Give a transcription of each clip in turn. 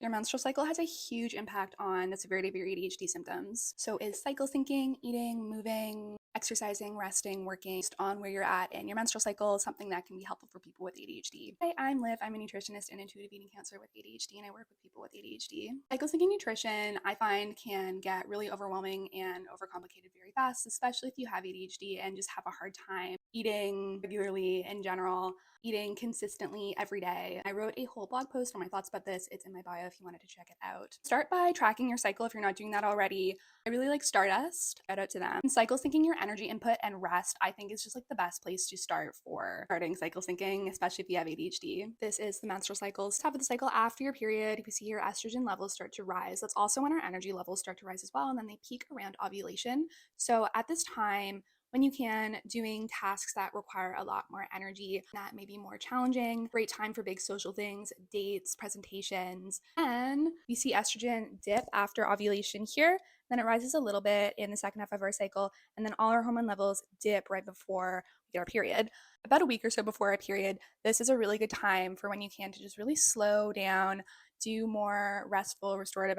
Your menstrual cycle has a huge impact on the severity of your ADHD symptoms. So, is cycle syncing, eating, moving, exercising, resting, working based on where you're at in your menstrual cycle something that can be helpful for people with ADHD? Hi, I'm Liv. I'm a nutritionist and intuitive eating counselor with ADHD, and I work with people with ADHD. Cycle syncing nutrition, I find, can get really overwhelming and overcomplicated very fast, especially if you have ADHD and just have a hard time eating regularly in general, eating consistently every day. I wrote a whole blog post on my thoughts about this. It's in my bio if you wanted to check it out. Start by tracking your cycle if you're not doing that already. I really like Stardust. Shout out to them. Cycle syncing your energy input and rest, I think, is just like the best place to start for starting cycle syncing, especially if you have ADHD. This is the menstrual cycle. Top of the cycle after your period, we see your estrogen levels start to rise. That's also when our energy levels start to rise as well, and then they peak around ovulation. So at this time, when you can, doing tasks that require a lot more energy, that may be more challenging. Great time for big social things, dates, presentations. And we see estrogen dip after ovulation here. Then it rises a little bit in the second half of our cycle, and then all our hormone levels dip right before we get our period. About a week or so before our period, this is a really good time for when you can to just really slow down, do more restful, restorative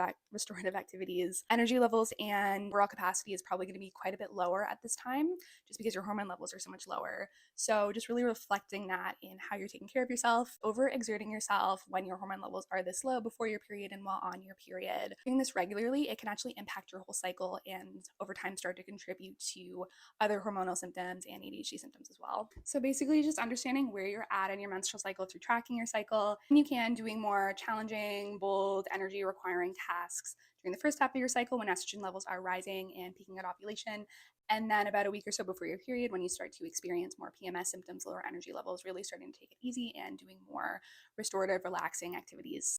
activities. Energy levels and overall capacity is probably going to be quite a bit lower at this time, just because your hormone levels are so much lower. So just really reflecting that in how you're taking care of yourself, overexerting yourself when your hormone levels are this low before your period and while on your period. Doing this regularly, it can actually impact your whole cycle and over time start to contribute to other hormonal symptoms and ADHD symptoms as well. So basically just understanding where you're at in your menstrual cycle through tracking your cycle. And you can doing more challenging, bold, energy requiring tasks during the first half of your cycle when estrogen levels are rising and peaking at ovulation. And then about a week or so before your period, when you start to experience more PMS symptoms, lower energy levels, really starting to take it easy and doing more restorative, relaxing activities.